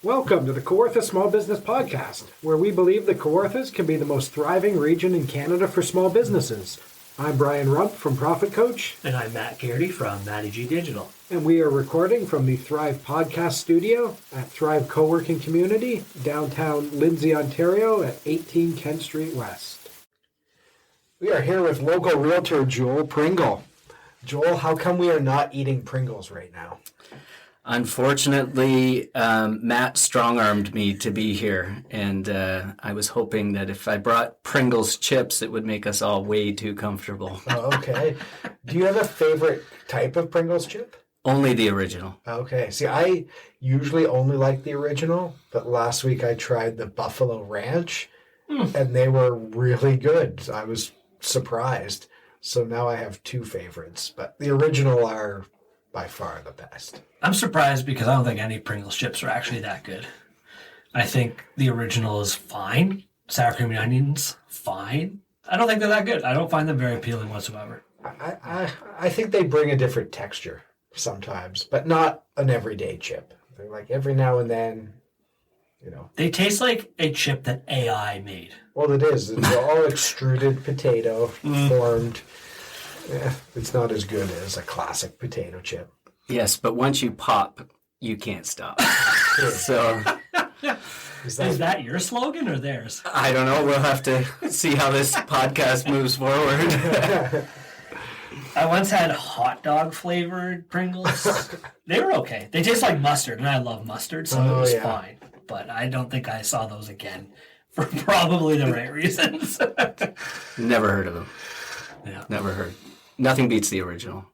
Welcome to the Kawarthas Small Business Podcast, where we believe the Kawarthas can be the most thriving region in Canada for small businesses. I'm Brian Rump from Profit Coach. And I'm Matt Geraghty from Matty G Digital. And we are recording from the Thrive Podcast Studio at Thrive Co-working Community, downtown Lindsay, Ontario at 18 Kent Street West. We are here with local realtor Joel Pringle. Joel, how come we are not eating Pringles right now? Unfortunately, Matt strong-armed me to be here, and I was hoping that if I brought Pringles chips, it would make us all way too comfortable. Oh, okay. Do you have a favorite type of Pringles chip? Only the original. Okay. See, I usually only like the original, but last week I tried the Buffalo Ranch, and they were really good. I was surprised. So now I have two favorites, but the original are by far the best. I'm surprised because I don't think any Pringles chips are actually that good. I think the original is fine. Sour cream and onions, fine. I don't think they're that good. I don't find them very appealing whatsoever. I think they bring a different texture sometimes, but not an everyday chip. They're like every now and then, you know. They taste like a chip that AI made. Well, it is. It's all extruded potato formed. Yeah, it's not as good as a classic potato chip. Yes, but once you pop, you can't stop. So Is that your slogan or theirs? I don't know. We'll have to see how this podcast moves forward. I once had hot dog flavored Pringles. They were okay. They taste like mustard, and I love mustard, so it was fine. But I don't think I saw those again for probably the right reasons. Never heard of them. Yeah. Never heard. Nothing beats the original.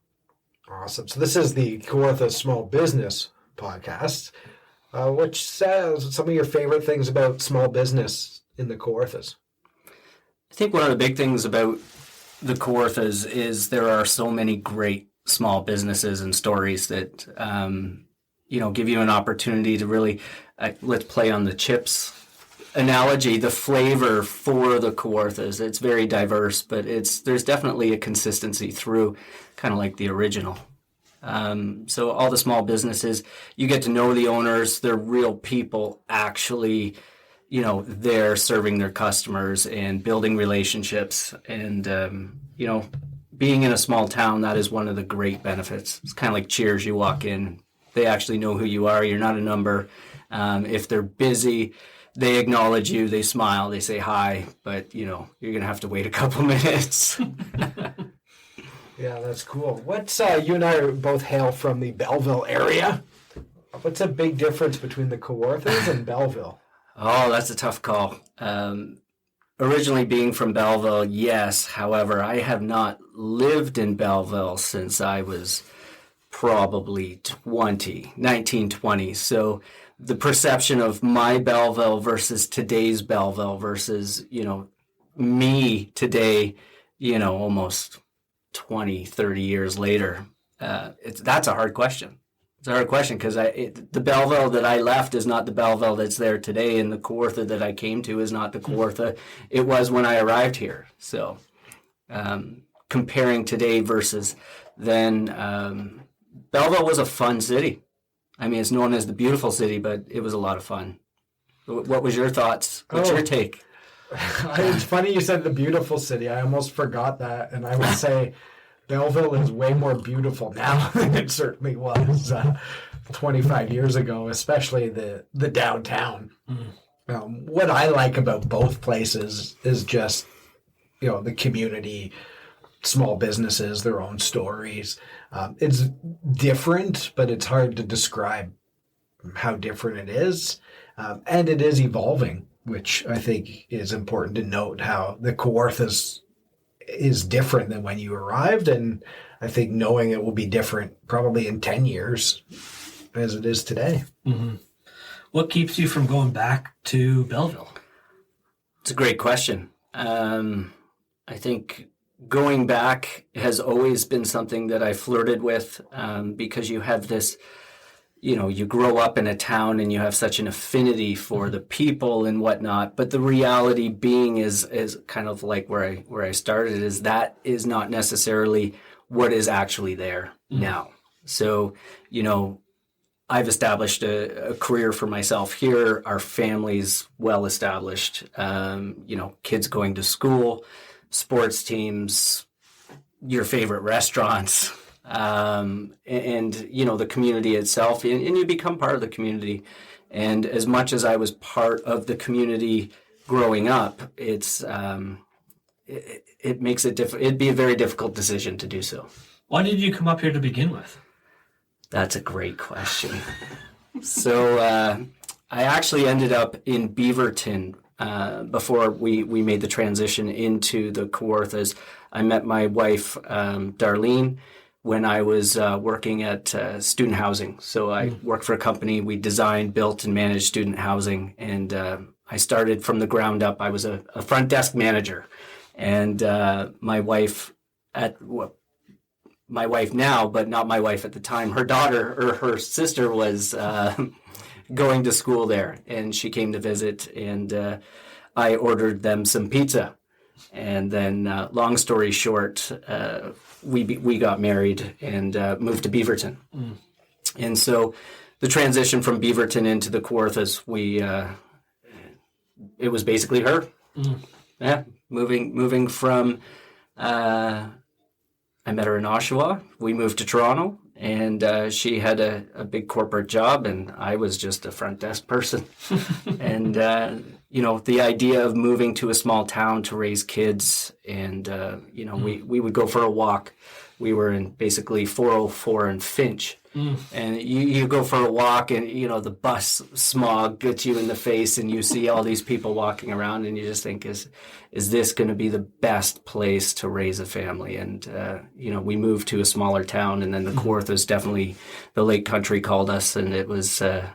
Awesome. So this is the Kawarthas Small Business Podcast, which says some of your favorite things about small business in the Kawarthas. I think one of the big things about the Kawarthas is there are so many great small businesses and stories that, give you an opportunity to really, let's play on the chips analogy, the flavor for the Kawarthas. It's very diverse, but there's definitely a consistency through, kind of like the original. So all the small businesses, you get to know the owners. They're real people actually, they're serving their customers and building relationships. And, being in a small town, that is one of the great benefits. It's kind of like Cheers. You walk in, they actually know who you are. You're not a number. If they're busy, they acknowledge you, they smile, they say hi, but, you're going to have to wait a couple minutes. Yeah, that's cool. What's you and I both hail from the Belleville area. What's a big difference between the Kawarthas and Belleville? Oh, that's a tough call. Originally being from Belleville, yes. However, I have not lived in Belleville since I was probably 1920. So the perception of my Belleville versus today's Belleville versus, me today, almost 20, 30 years later, that's a hard question. It's a hard question because the Belleville that I left is not the Belleville that's there today, and the Kawartha that I came to is not the Kawartha it was when I arrived here. So comparing today versus then, Belleville was a fun city. I mean, it's known as the beautiful city, but it was a lot of fun. What was your thoughts? What's your take? It's funny you said the beautiful city. I almost forgot that, and I would say Belleville is way more beautiful now than it certainly was 25 years ago, especially the downtown. What I like about both places is just, the community, small businesses, their own stories. It's different, but it's hard to describe how different it is. And it is evolving, which I think is important to note, how the Kawarthas is different than when you arrived. And I think knowing it will be different probably in 10 years as it is today. Mm-hmm. What keeps you from going back to Belleville? It's a great question. I think going back has always been something that I flirted with because you have this, you grow up in a town and you have such an affinity for the people and whatnot. But the reality being is kind of like where I started, is that is not necessarily what is actually there now. So, I've established a career for myself here. Our family's well established. Kids going to school, sports teams, your favorite restaurants, and the community itself. And you become part of the community. And as much as I was part of the community growing up, it makes it it'd be a very difficult decision to do so. Why did you come up here to begin with? That's a great question. So I actually ended up in Beaverton before we made the transition into the Kawarthas. I met my wife, Darlene, when I was working at student housing. So I worked for a company. We designed, built, and managed student housing. And I started from the ground up. I was a front desk manager. And my wife now, but not my wife at the time, her daughter or her sister was going to school there. And she came to visit. And I ordered them some pizza. And then, long story short, we got married and moved to Beaverton. And so the transition from Beaverton into the Kawarthas, it was basically her. Yeah, moving from, I met her in Oshawa. We moved to Toronto, and she had a big corporate job, and I was just a front desk person. And, the idea of moving to a small town to raise kids, and, we would go for a walk. We were in basically 404 and Finch. And you go for a walk, and, the bus smog gets you in the face, and you see all these people walking around, and you just think, is this going to be the best place to raise a family? And, we moved to a smaller town, and then the Kawarthas, definitely the Lake Country called us, and it was, the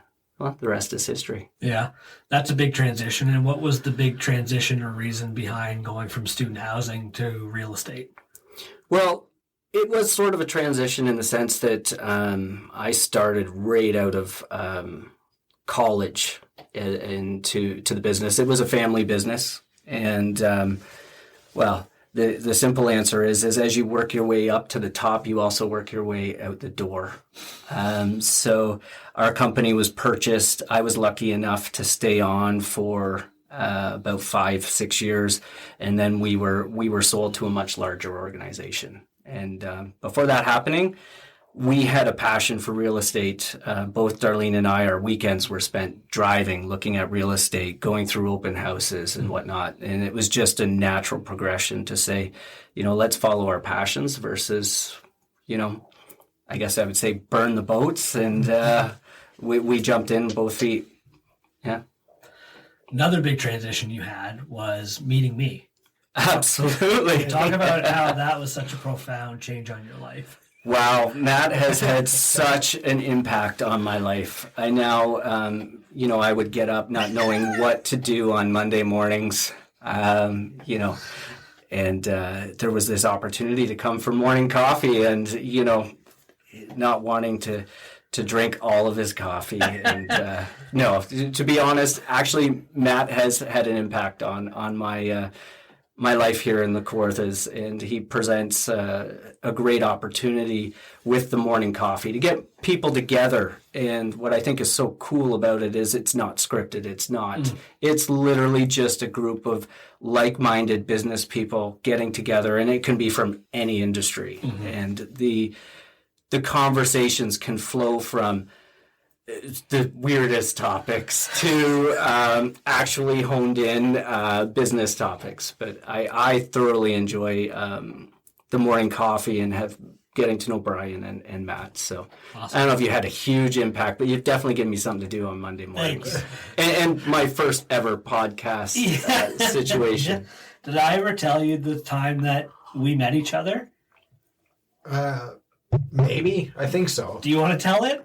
rest is history. Yeah, that's a big transition. And what was the big transition or reason behind going from student housing to real estate? Well, it was sort of a transition in the sense that I started right out of college into the business. It was a family business. And, the simple answer is as you work your way up to the top, you also work your way out the door. So our company was purchased. I was lucky enough to stay on for about 5-6 years. And then we were sold to a much larger organization. And before that happening, we had a passion for real estate. Both Darlene and I, our weekends were spent driving, looking at real estate, going through open houses and whatnot. And it was just a natural progression to say, let's follow our passions versus, I guess I would say burn the boats. And we jumped in both feet. Yeah. Another big transition you had was meeting me. Absolutely. Talk about how that was such a profound change on your life. Wow, Matt has had such an impact on my life. I now, I would get up not knowing what to do on Monday mornings, and there was this opportunity to come for morning coffee and, not wanting to drink all of his coffee. And no, to be honest, actually, Matt has had an impact on my life here in the Kawarthas, and he presents a great opportunity with the morning coffee to get people together. And what I think is so cool about it is it's not scripted. It's not. It's literally just a group of like-minded business people getting together, and it can be from any industry. And the conversations can flow from the weirdest topics to actually honed in business topics. But I thoroughly enjoy the morning coffee and have getting to know Brian and Matt. So awesome. I don't know if you had a huge impact, but you've definitely given me something to do on Monday mornings. And my first ever podcast situation. Did I ever tell you the time that we met each other? Maybe. I think so. Do you want to tell it?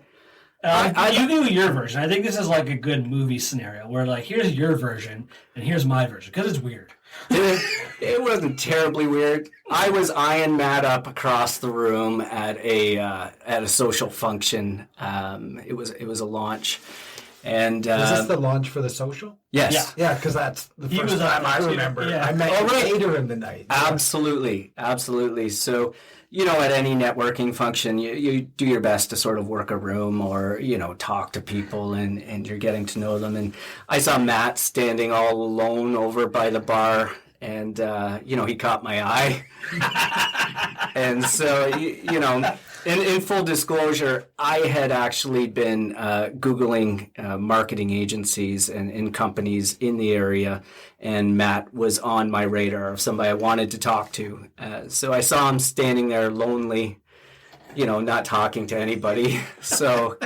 You knew your version. I think this is like a good movie scenario where, like, here's your version and here's my version because it's weird. It wasn't terribly weird. I was eyeing Matt up across the room at a social function. It was a launch, And Was this the launch for the social? yes. Yeah, because that's the He first was time I up there, too. remember. Yeah. I met you later in the night. Absolutely. So, at any networking function, you do your best to sort of work a room or, talk to people and you're getting to know them. And I saw Matt standing all alone over by the bar and, he caught my eye. And so, in full disclosure, I had actually been Googling marketing agencies and companies in the area, and Matt was on my radar of somebody I wanted to talk to. So I saw him standing there lonely, not talking to anybody. So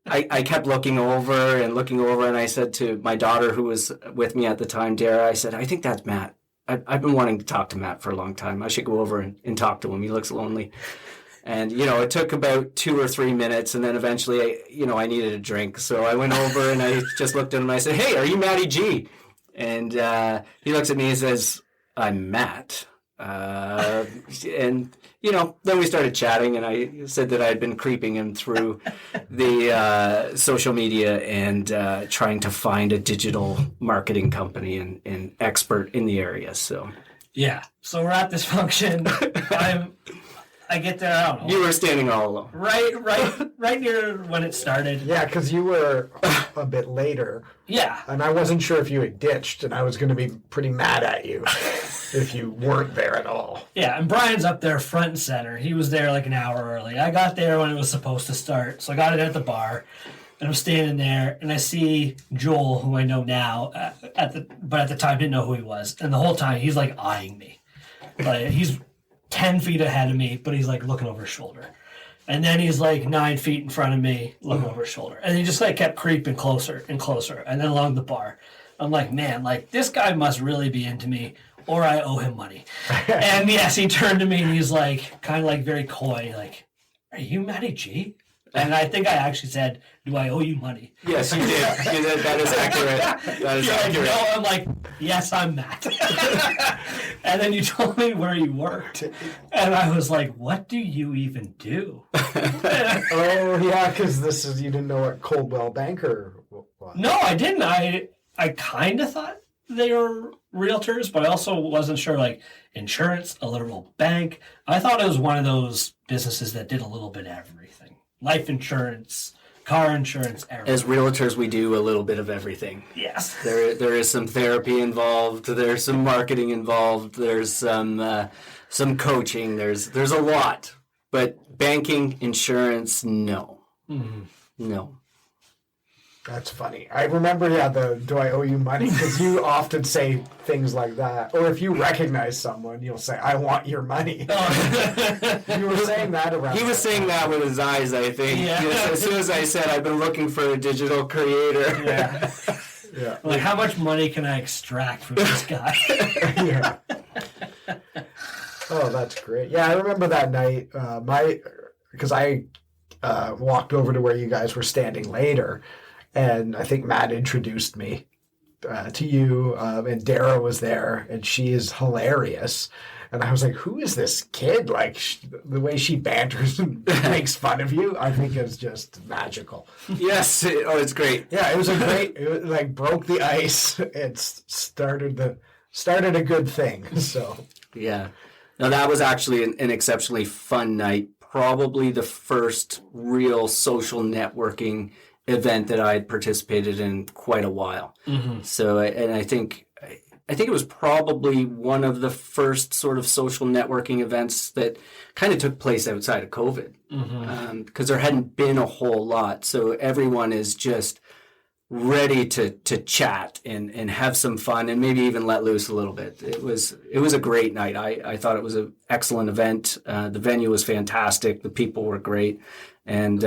I kept looking over, and I said to my daughter, who was with me at the time, Dara, I said, I think that's Matt. I've been wanting to talk to Matt for a long time. I should go over and talk to him. He looks lonely. And, it took about 2 or 3 minutes, and then eventually, I needed a drink. So I went over and I just looked at him and I said, hey, are you Matty G? And he looks at me and says, I'm Matt. And, then we started chatting, and I said that I had been creeping him through the social media and trying to find a digital marketing company and expert in the area. So, yeah. So we're at this function. I get there, I don't know. You were standing all alone. Right near when it started. Yeah, because you were a bit later. Yeah. And I wasn't sure if you had ditched, and I was going to be pretty mad at you if you weren't there at all. Yeah, and Brian's up there front and center. He was there like an hour early. I got there when it was supposed to start, so I got it at the bar. And I'm standing there, and I see Joel, who I know now, but at the time didn't know who he was. And the whole time, he's like eyeing me. Like, he's 10 feet ahead of me, but he's like looking over his shoulder. And then he's like 9 feet in front of me, looking over his shoulder. And he just like kept creeping closer and closer. And then along the bar, I'm like, man, like this guy must really be into me, or I owe him money. And yes, he turned to me and he's like, kind of like very coy, like, are you Matty G? And I think I actually said, do I owe you money? Yes, you did. That is accurate. That is accurate. No, I'm like, yes, I'm Matt. And then you told me where you worked. And I was like, what do you even do? Oh, yeah, because you didn't know what Coldwell Banker was. No, I didn't. I kind of thought they were realtors, but I also wasn't sure, like, insurance, a literal bank. I thought it was one of those businesses that did a little bit of everything. Life insurance, car insurance, everything. As realtors, we do a little bit of everything. Yes. There is some therapy involved. There's some marketing involved. There's some coaching. There's a lot. But banking, insurance, no. Mm-hmm. No. That's funny. I remember, do I owe you money? Because you often say things like that. Or if you recognize someone, you'll say, I want your money. You were saying that around. He was saying that with his eyes, I think. Yeah. As soon as I said, I've been looking for a digital creator. Yeah. Yeah. Like, how much money can I extract from this guy? Yeah. Oh, that's great. Yeah, I remember that night. Because I walked over to where you guys were standing later. And I think Matt introduced me to you, and Dara was there, and she is hilarious. And I was like, who is this kid? Like, the way she banters and makes fun of you, I think is just magical. Yes. It's great. Yeah, it was like broke the ice. It started a good thing. So Yeah. No, that was actually an exceptionally fun night. Probably the first real social networking event that I had participated in quite a while. Mm-hmm. So, and I think it was probably one of the first sort of social networking events that kind of took place outside of COVID, because there hadn't been a whole lot. So everyone is just ready to chat and have some fun and maybe even let loose a little bit. It was a great night. I thought it was an excellent event. The venue was fantastic. The people were great. And,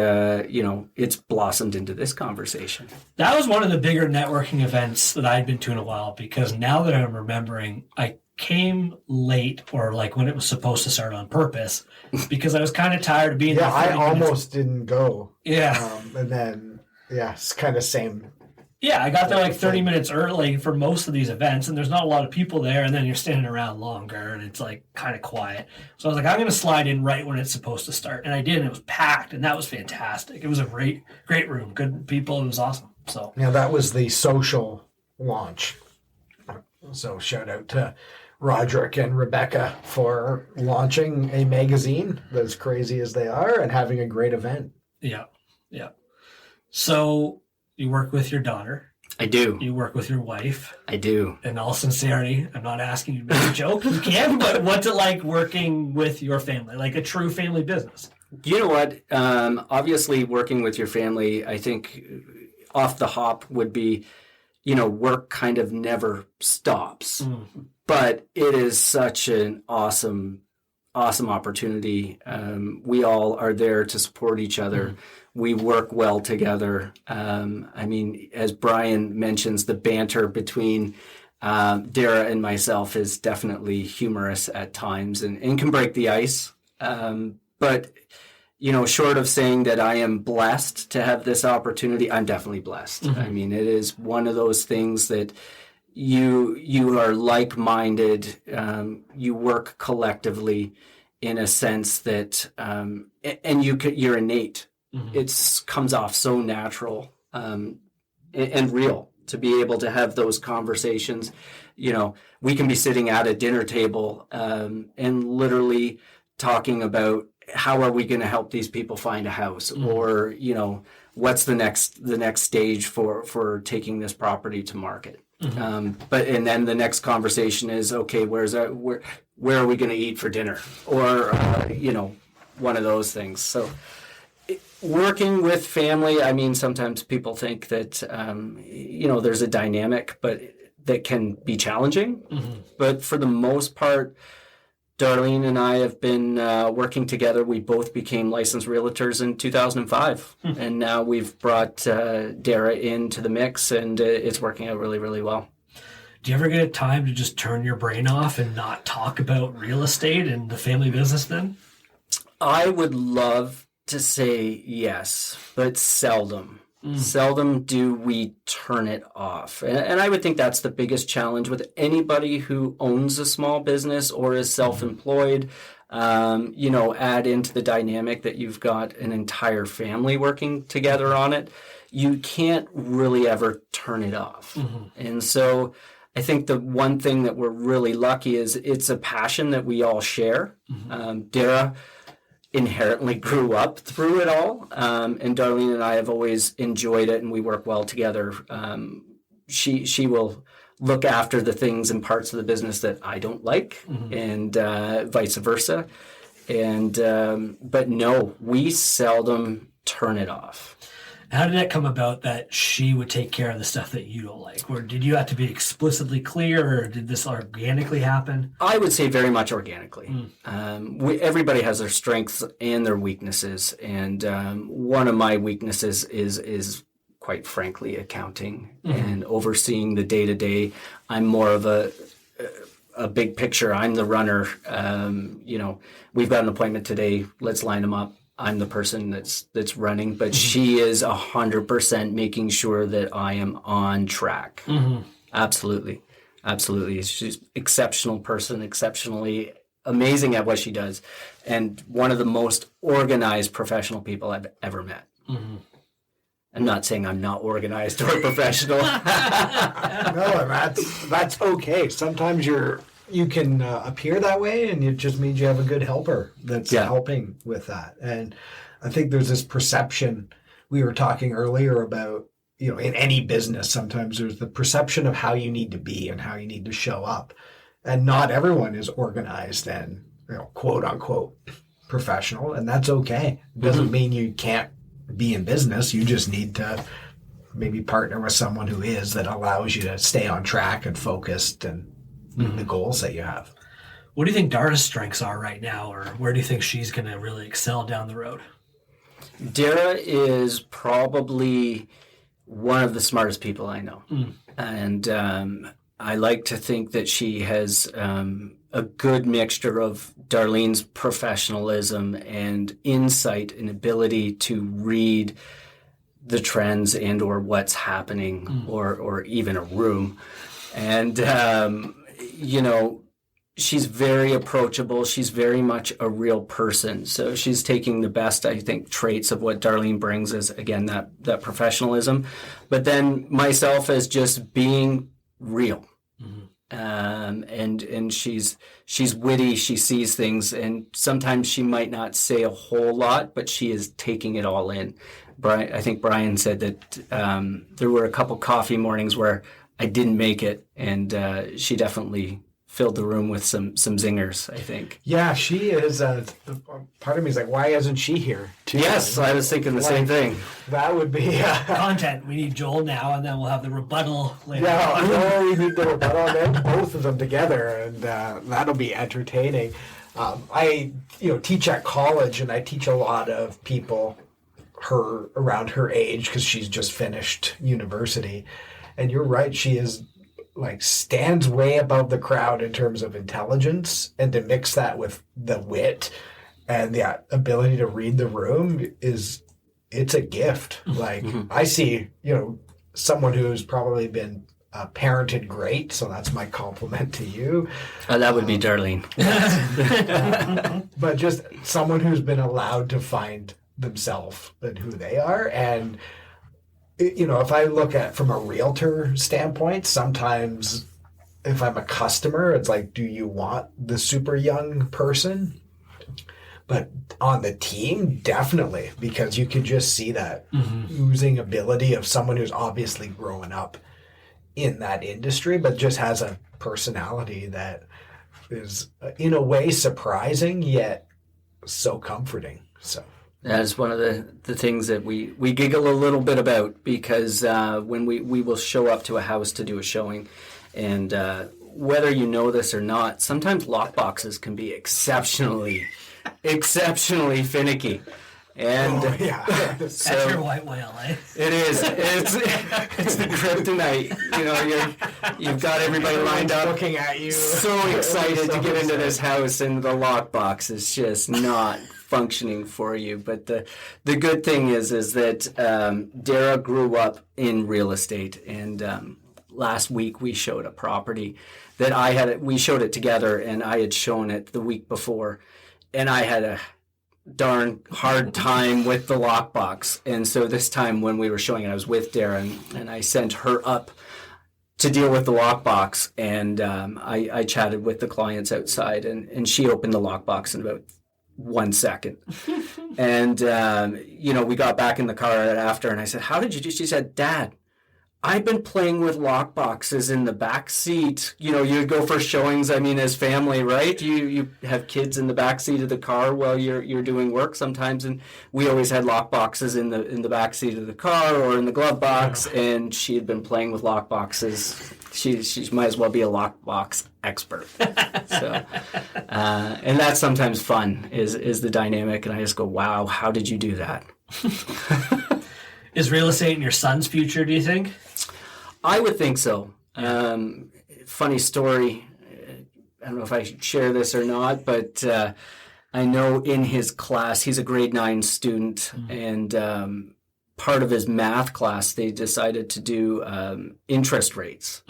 it's blossomed into this conversation. That was one of the bigger networking events that I'd been to in a while, because now that I'm remembering, I came late, or like when it was supposed to start on purpose, because I was kind of tired of being there. Yeah, I almost didn't go. Yeah. And then, it's kind of same. Yeah, I got there like 30 minutes early for most of these events, and there's not a lot of people there, and then you're standing around longer, and it's like kind of quiet. So I was like, I'm going to slide in right when it's supposed to start. And I did, and it was packed, and that was fantastic. It was a great room, good people. It was awesome. So yeah, that was the social launch. So shout out to Roderick and Rebecca for launching a magazine as crazy as they are and having a great event. yeah. So you work with your daughter. I do. You work with your wife. I do. In all sincerity, I'm not asking you to make a joke. You can, but what's it like working with your family, like a true family business? You know what? Obviously, working with your family, I think off the hop would be, work kind of never stops. But it is such an awesome opportunity. We all are there to support each other. We work well together. As Brian mentions, the banter between Dara and myself is definitely humorous at times and can break the ice. But, short of saying that I am blessed to have this opportunity, I'm definitely blessed. It is one of those things that you are like-minded, you work collectively in a sense that, and you're innate. It comes off so natural and real to be able to have those conversations. We can be sitting at a dinner table and literally talking about how are we going to help these people find a house, or what's the next stage for taking this property to market. And then the next conversation is, okay, where are we going to eat for dinner, or one of those things. So working with family, sometimes people think that there's a dynamic, but that can be challenging. But for the most part, Darlene and I have been working together. We both became licensed realtors in 2005, and now we've brought Dara into the mix, and it's working out really, really well. Do you ever get a time to just turn your brain off and not talk about real estate and the family business then? I would love to say yes, but seldom. Seldom do we turn it off. And I would think that's the biggest challenge with anybody who owns a small business or is self-employed. Add into the dynamic that you've got an entire family working together on it. You can't really ever turn it off. And so I think the one thing that we're really lucky is it's a passion that we all share. Dara inherently grew up through it all, and Darlene and I have always enjoyed it, and we work well together. She will look after the things and parts of the business that I don't like, and vice versa. And but no, we seldom turn it off. How did that come about that she would take care of the stuff that you don't like? Or did you have to be explicitly clear, or did this organically happen? I would say very much organically. Everybody has their strengths and their weaknesses. And one of my weaknesses is quite frankly, accounting and overseeing the day-to-day. I'm more of a big picture. I'm the runner. We've got an appointment today. Let's line them up. I'm the person that's running, but she is 100% making sure that I am on track. Absolutely. She's an exceptional person, exceptionally amazing at what she does, and one of the most organized professional people I've ever met. I'm not saying I'm not organized or professional. No, that's okay. Sometimes you can appear that way, and it just means you have a good helper that's helping with that. And I think there's this perception we were talking earlier about, in any business, sometimes there's the perception of how you need to be and how you need to show up. And not everyone is organized and, quote unquote, professional. And that's okay. It doesn't mean you can't be in business. You just need to maybe partner with someone who is, that allows you to stay on track and focused and the goals that you have. What do you think Dara's strengths are right now, or where do you think she's going to really excel down the road? Dara is probably one of the smartest people I know. And I like to think that she has a good mixture of Darlene's professionalism and insight and ability to read the trends and or what's happening or even a room. And she's very approachable. She's very much a real person. So she's taking the best, I think, traits of what Darlene brings is, again, that professionalism. But then myself as just being real. And she's witty. She sees things, and sometimes she might not say a whole lot, but she is taking it all in. I think Brian said that there were a couple coffee mornings where I didn't make it, and she definitely filled the room with some zingers, I think. Yeah, she is. Part of me is like, why isn't she here? Too? Yes, I was thinking the same thing. That would be content. We need Joel now, and then we'll have the rebuttal later. Yeah, we need the rebuttal, and then both of them together, and that'll be entertaining. I teach at college, and I teach a lot of people around her age because she's just finished university. And you're right, she is stands way above the crowd in terms of intelligence, and to mix that with the wit and the ability to read the room it's a gift. I see, someone who's probably been parented great, so that's my compliment to you. That would be Darlene. But just someone who's been allowed to find themselves and who they are. And if I look at from a realtor standpoint, sometimes if I'm a customer, it's like, do you want the super young person? But on the team, definitely, because you can just see that oozing ability of someone who's obviously growing up in that industry, but just has a personality that is, in a way, surprising, yet so comforting. So. That is one of the things that we giggle a little bit about, because when we will show up to a house to do a showing, and whether you know this or not, sometimes lockboxes can be exceptionally finicky. And that's your white whale, eh? It is. It's the kryptonite. You've got everybody lined up, looking at you, so excited to get into this house, and the lockbox is just not functioning for you. But the good thing is that Dara grew up in real estate, and last week we showed a property that we showed it together, and I had shown it the week before, and I had a darn hard time with the lockbox. And so this time when we were showing it, I was with Darren, and I sent her up to deal with the lockbox, and I chatted with the clients outside, and she opened the lockbox in about 1 second. And we got back in the car after, and I said, how did you do? She said, Dad, I've been playing with lockboxes in the back seat. You go for showings, as family, right? You have kids in the back seat of the car while you're doing work sometimes, and we always had lockboxes in the back seat of the car or in the glove box, and she had been playing with lockboxes. She might as well be a lockbox expert. So, and that's sometimes fun is the dynamic, and I just go, wow, how did you do that? Is real estate in your son's future, do you think? I would think so. Funny story. I don't know if I should share this or not, but I know in his class, he's a grade 9 student, and part of his math class, they decided to do interest rates.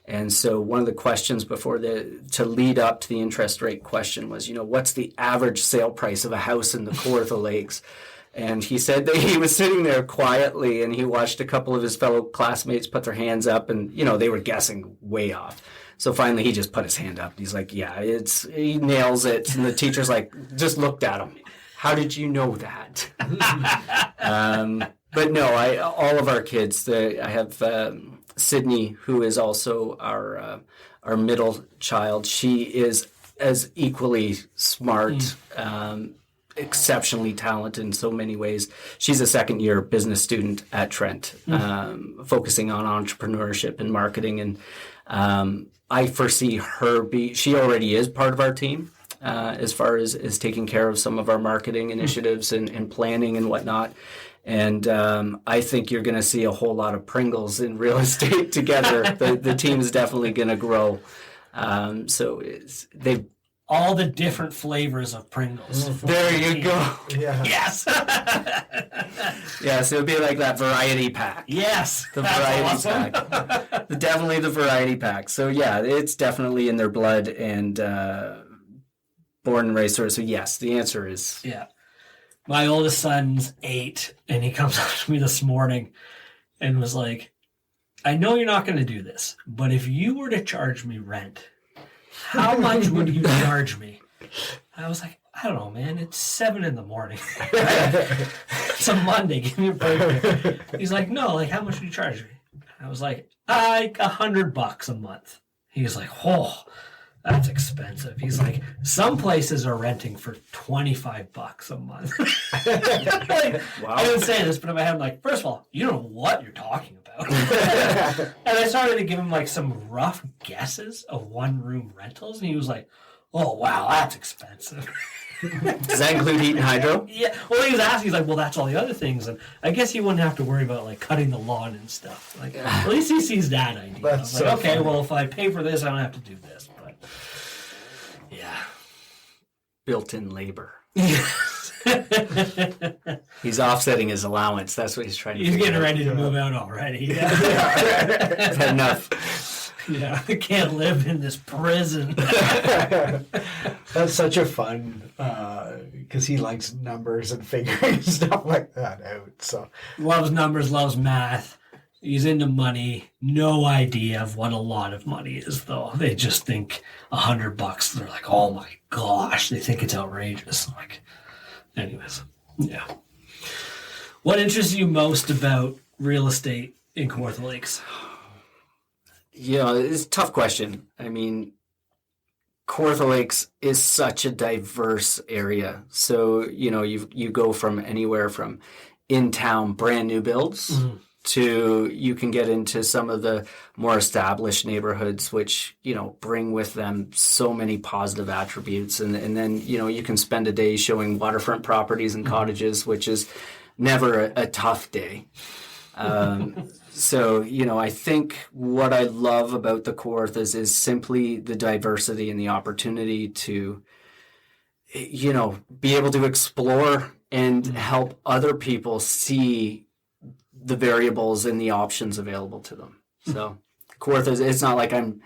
And so one of the questions to lead up to the interest rate question was, what's the average sale price of a house in the Kawarthas Lakes? And he said that he was sitting there quietly, and he watched a couple of his fellow classmates put their hands up, and, they were guessing way off. So finally, he just put his hand up. He's like, yeah, he nails it. And the teacher's like, just looked at him. How did you know that? But no, all of our kids, I have Sydney, who is also our middle child. She is as equally smart, exceptionally talented in so many ways. She's a second-year business student at Trent, focusing on entrepreneurship and marketing. And I foresee her she already is part of our team as far as taking care of some of our marketing initiatives and planning and whatnot. And I think you're going to see a whole lot of Pringles in real estate together. The team is definitely going to grow. So they've all the different flavors of Pringles. There you go. Yeah. Yes. Yeah, so it'd be like that variety pack. Yes. The That's variety awesome. pack. Definitely the variety pack. So yeah, it's definitely in their blood and born and raised. So yes, the answer is Yeah. My oldest son's 8, and he comes up to me this morning and was like, I know you're not going to do this, but if you were to charge me rent, how much would you charge me? I was like, I don't know, man. It's 7 a.m. It's a Monday. Give me a break. He's like, no, like, how much would you charge me? I was like $100 a month. He's like, oh, that's expensive. He's like, some places are renting for $25 a month. wow. I didn't say this, but in my head, I'm like, first of all, you don't know what you're talking about. And I started to give him like some rough guesses of one-room rentals, and he was like, oh, wow, that's expensive. Does that include heat and hydro? Yeah. Well, he was asking, he's like, well, that's all the other things. And I guess he wouldn't have to worry about like cutting the lawn and stuff. Like, at least he sees that idea. That's I was like, so okay, funny. well, if I pay for this, I don't have to do this. But yeah. Built-in labor. He's He's offsetting his allowance. That's what he's trying to figure getting out. ready to move out already. He's had enough. Yeah, I can't live in this prison. That's such a fun, because he likes numbers and figuring stuff like that out. So Loves numbers, loves math. He's into money. No idea of what a lot of money is, though. They just think $100. They're like, oh my gosh. They think it's outrageous. Like, anyways, yeah. What interests you most about real estate in Kawartha Lakes? Yeah, it's a tough question. I mean, Kawartha Lakes is such a diverse area. So, you go from anywhere from in-town brand new builds to you can get into some of the more established neighborhoods, which, bring with them so many positive attributes. And then, you can spend a day showing waterfront properties and cottages, which is never a tough day. So, I think what I love about the Kawarthas is simply the diversity and the opportunity to, be able to explore and help other people see the variables and the options available to them. So, Kawarthas, it's not like I'm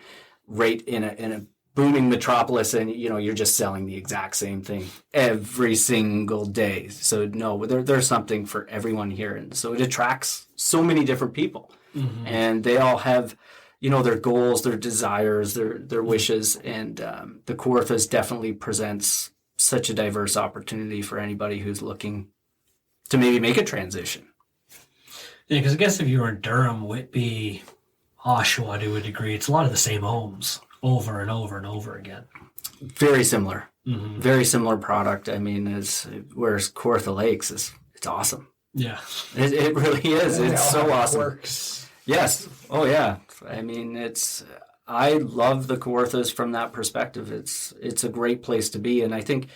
right in a booming metropolis and, you're just selling the exact same thing every single day. So, no, there's something for everyone here. And so it attracts so many different people. Mm-hmm. And they all have, their goals, their desires, their wishes. And the Kawarthas definitely presents such a diverse opportunity for anybody who's looking to maybe make a transition. Yeah, because I guess if you were in Durham, Whitby, Oshawa to a degree, it's a lot of the same homes over and over and over again. Very similar. Mm-hmm. Very similar product. I mean, whereas Kawartha Lakes it's awesome. Yeah. It really is. It's so awesome. Works. Yes. Oh, yeah. I mean, I love the Kawarthas from that perspective. It's a great place to be. And I think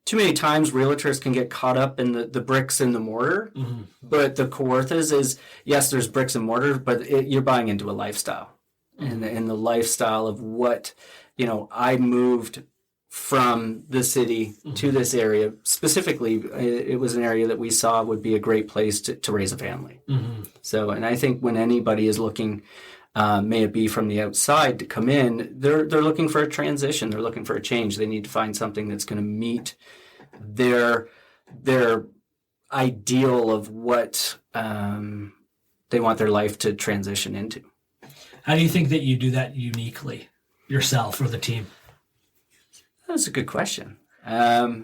too many times realtors can get caught up in the bricks and the mortar. Mm-hmm. But the Kawarthas is, yes, there's bricks and mortar, but you're buying into a lifestyle. Mm-hmm. And the lifestyle of what, I moved from the city to this area. Specifically, it was an area that we saw would be a great place to raise a family. Mm-hmm. So, and I think when anybody is looking, may it be from the outside to come in, they're looking for a transition. They're looking for a change. They need to find something that's going to meet their ideal of what they want their life to transition into. How do you think that you do that uniquely yourself or the team? That's a good question. I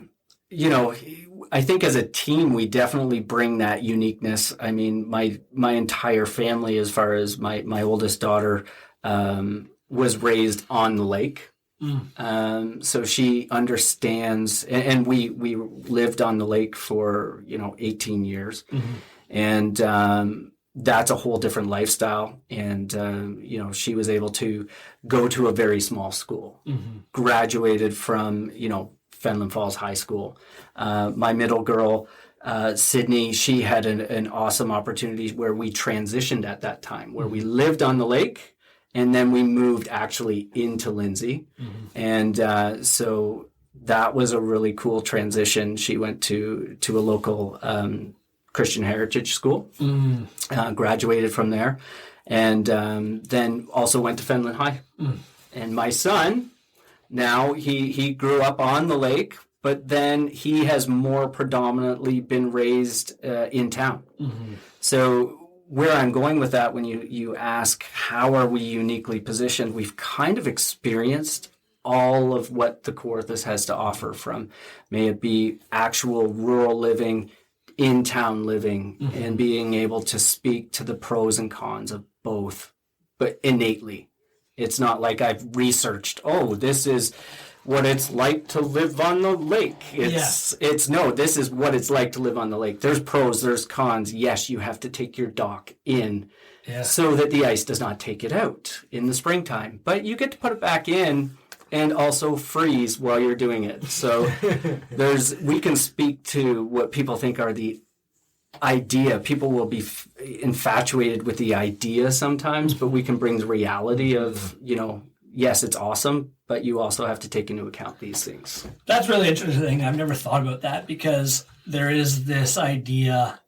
think as a team, we definitely bring that uniqueness. I mean, my entire family, as far as my oldest daughter, was raised on the lake. So she understands, and we lived on the lake for, 18 years. Mm-hmm. And that's a whole different lifestyle. And, she was able to go to a very small school, graduated from, Fenland Falls High School. My middle girl, Sydney, she had an awesome opportunity where we transitioned at that time, where we lived on the lake and then we moved actually into Lindsay. Mm-hmm. And so that was a really cool transition. She went to a local Christian heritage school, graduated from there, and then also went to Fenland High. And my son, now he grew up on the lake, but then he has more predominantly been raised in town. So where I'm going with that, when you ask how are we uniquely positioned, we've kind of experienced all of what the Kawarthas has to offer, from may it be actual rural living, in-town living, and being able to speak to the pros and cons of both, but innately. It's not like I've researched, this is what it's like to live on the lake. It's no, this is what it's like to live on the lake. There's pros, there's cons. Yes, you have to take your dock in so that the ice does not take it out in the springtime. But you get to put it back in and also freeze while you're doing it. So we can speak to what people think are the idea. People will be infatuated with the idea sometimes, but we can bring the reality of, yes, it's awesome, but you also have to take into account these things. That's really interesting. I've never thought about that, because there is this idea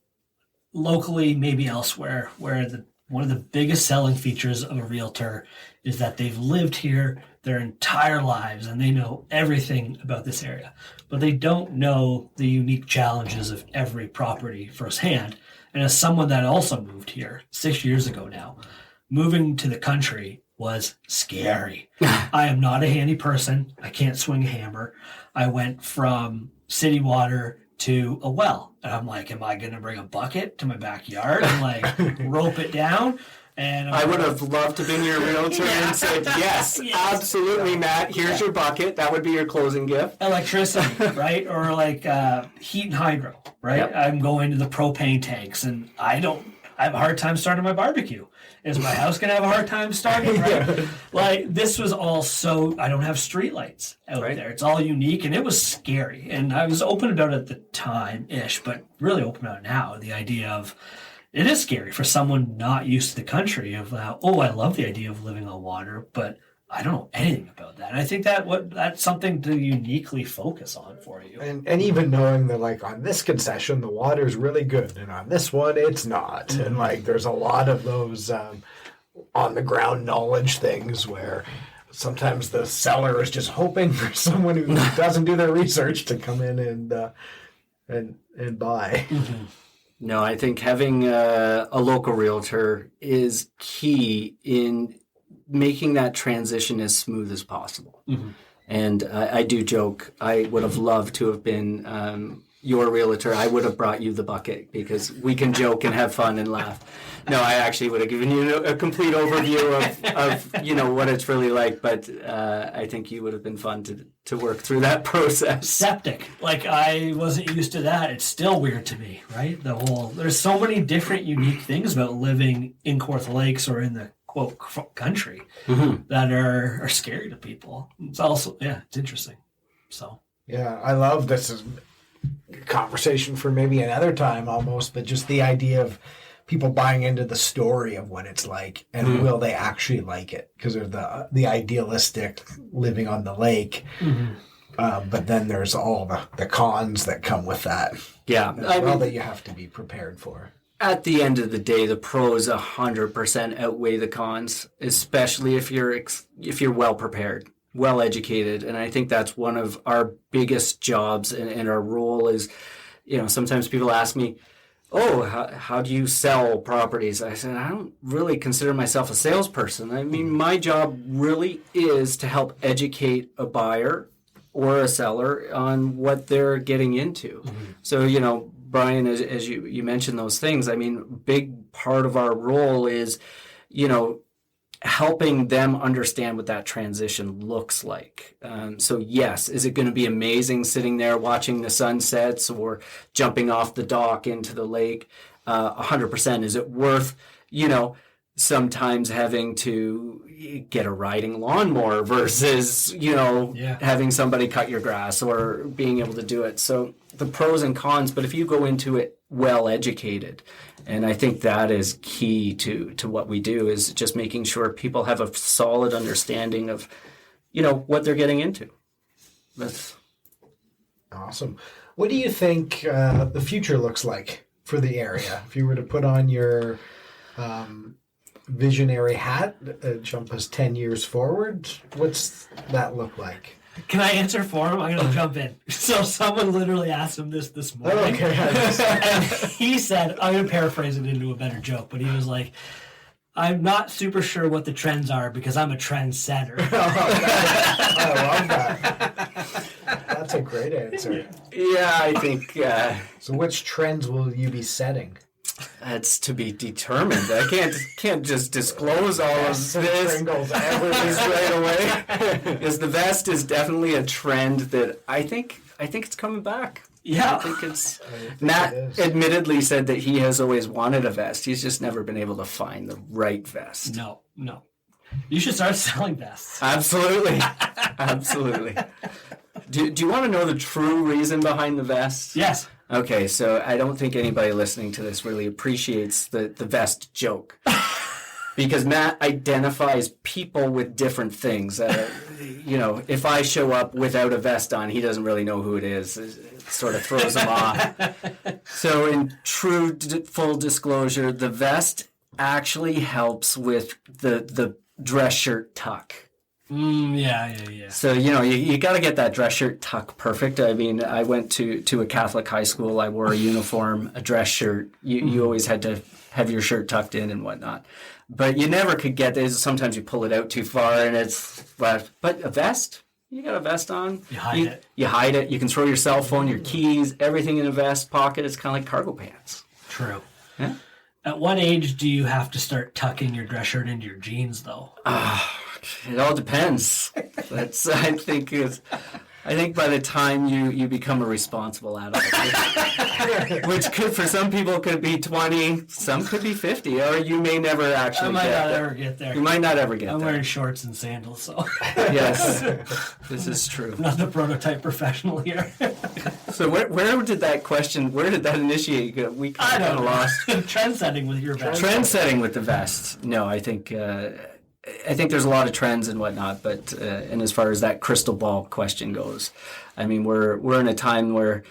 locally, maybe elsewhere, where one of the biggest selling features of a realtor is that they've lived here their entire lives and they know everything about this area, but they don't know the unique challenges of every property firsthand. And as someone that also moved here 6 years ago now, moving to the country was scary. I am not a handy person. I can't swing a hammer. I went from city water to a well. And I'm like, am I going to bring a bucket to my backyard and like rope it down? And I would have loved to have been your realtor and said, yes, absolutely, Matt, here's your bucket. That would be your closing gift. Electricity, right? Or like heat and hydro, right? Yep. I'm going to the propane tanks, and I have a hard time starting my barbecue. Is my house going to have a hard time starting, right? Like, this was all I don't have streetlights out there. It's all unique, and it was scary. And I was open about it at the time-ish, but really open about it now. The idea of, it is scary for someone not used to the country of, I love the idea of living on water, but I don't know anything about that. And I think that's something to uniquely focus on for you. And even knowing that, like, on this concession, the water's really good, and on this one, it's not. Mm-hmm. And, like, there's a lot of those on-the-ground knowledge things where sometimes the seller is just hoping for someone who doesn't do their research to come in and buy. Mm-hmm. No, I think having a local realtor is key in making that transition as smooth as possible. Mm-hmm. And I do joke, I would have loved to have been your realtor. I would have brought you the bucket, because we can joke and have fun and laugh. No, I actually would have given you a complete overview of what it's really like. But I think you would have been fun to work through that process. Septic. Like, I wasn't used to that. It's still weird to me, right? There's so many different unique things about living in Kawartha Lakes or in the quote country that are scary to people. It's also, it's interesting. So. Yeah, I love this is a conversation for maybe another time almost, but just the idea of people buying into the story of what it's like, and will they actually like it? Because there's the idealistic living on the lake, but then there's all the cons that come with that. Yeah, that you have to be prepared for. At the end of the day, the pros 100% outweigh the cons, especially if you're well prepared, well educated, and I think that's one of our biggest jobs and our role is, sometimes people ask me, how do you sell properties? I said, I don't really consider myself a salesperson. I mean, my job really is to help educate a buyer or a seller on what they're getting into. Mm-hmm. So, Brian, as you mentioned those things, I mean, big part of our role is, helping them understand what that transition looks like. So yes, is it going to be amazing sitting there watching the sunsets or jumping off the dock into the lake? 100%. Is it worth, sometimes having to get a riding lawnmower versus, having somebody cut your grass or being able to do it? So the pros and cons, but if you go into it well educated, and I think that is key to what we do, is just making sure people have a solid understanding of, what they're getting into. Awesome. What do you think the future looks like for the area? If you were to put on your visionary hat, jump us 10 years forward, what's that look like? Can I answer for him? I'm going to jump in. So someone literally asked him this morning. Okay. And he said, I'm going to paraphrase it into a better joke, but he was like, I'm not super sure what the trends are because I'm a trendsetter. I love that. That's a great answer. Yeah, I think So which trends will you be setting? that's to be determined. I can't just disclose all of this Pringles right away. Because the vest is definitely a trend that I think it's coming back. Yeah. I think it's Matt admittedly said that he has always wanted a vest. He's just never been able to find the right vest. No. You should start selling vests. Absolutely. Absolutely. Do you want to know the true reason behind the vest? Yes. Okay, so I don't think anybody listening to this really appreciates the vest joke. Because Matt identifies people with different things. If I show up without a vest on, he doesn't really know who it is. It sort of throws him off. So in true full disclosure, the vest actually helps with the dress shirt tuck. Yeah. So, you got to get that dress shirt tuck perfect. I mean, I went to a Catholic high school. I wore a uniform, a dress shirt. You always had to have your shirt tucked in and whatnot. But you never could get this. Sometimes you pull it out too far and but a vest, you got a vest on. You hide it. You hide it. You can throw your cell phone, your keys, everything in a vest pocket. It's kind of like cargo pants. True. Yeah. At what age do you have to start tucking your dress shirt into your jeans, though? It all depends. I think by the time you become a responsible adult, which could for some people could be 20, some could be 50, or you may never actually. I might not ever get there. You might not ever get there. I'm wearing shorts and sandals, so. Yes, this is true. I'm not the prototype professional here. So where did that initiate? We kind of lost. Trend setting with your vest. Trend setting with the vest. No, I think there's a lot of trends and whatnot, but and as far as that crystal ball question goes, I mean we're in a time where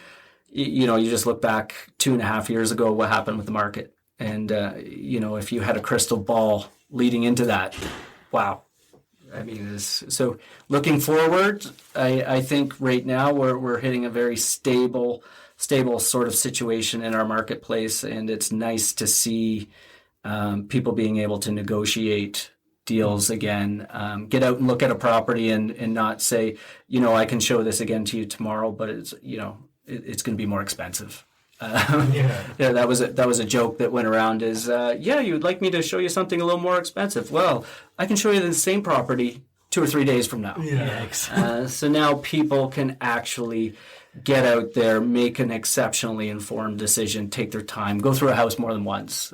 you just look back 2.5 years ago, what happened with the market, and if you had a crystal ball leading into that, wow. I mean, so looking forward, I think right now we're hitting a very stable sort of situation in our marketplace, and it's nice to see people being able to negotiate deals again, get out and look at a property and not say, I can show this again to you tomorrow, but it's going to be more expensive. That was a joke that went around is, you'd like me to show you something a little more expensive. Well, I can show you the same property 2 or 3 days from now. Yeah. So now people can actually get out there, make an exceptionally informed decision, take their time, go through a house more than once.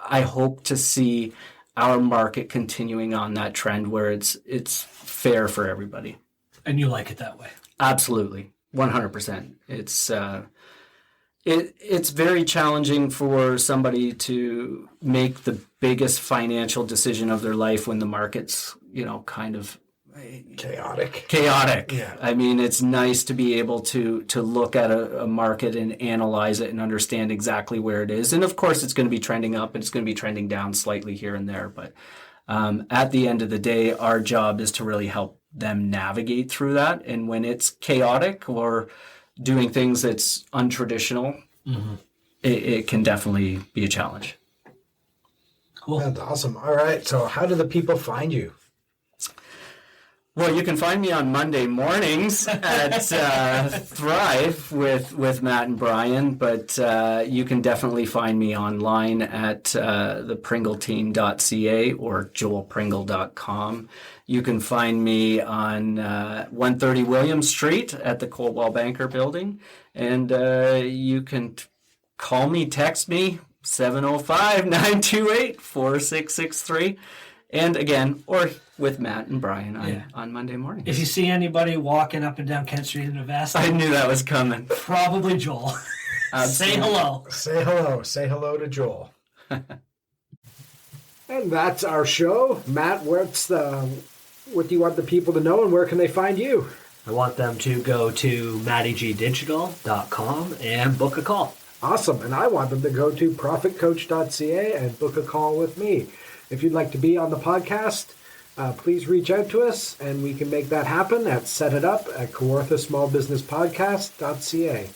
I hope to see our market continuing on that trend where it's fair for everybody. And you like it that way? Absolutely, 100%. It's very challenging for somebody to make the biggest financial decision of their life when the market's kind of chaotic. Yeah. I mean, it's nice to be able to look at a market and analyze it and understand exactly where it is. And of course, it's going to be trending up and it's going to be trending down slightly here and there. But at the end of the day, our job is to really help them navigate through that. And when it's chaotic or doing things that's untraditional, it can definitely be a challenge. Cool. That's awesome. All right. So how do the people find you? Well, you can find me on Monday mornings at Thrive with Matt and Brian, but you can definitely find me online at thepringleteam.ca or joelpringle.com. You can find me on 130 William Street at the Coldwell Banker Building, and you can call me, text me, 705-928-4663. And again, or with Matt and Brian on Monday morning. If you see anybody walking up and down Kent Street in a vest, I knew that was coming. Probably Joel. Say hello. Say hello. Say hello to Joel. And that's our show. Matt, what do you want the people to know and where can they find you? I want them to go to mattiegdigital.com and book a call. Awesome. And I want them to go to profitcoach.ca and book a call with me. If you'd like to be on the podcast, please reach out to us and we can make that happen at set it up at kawarthasmallbusinesspodcast.ca.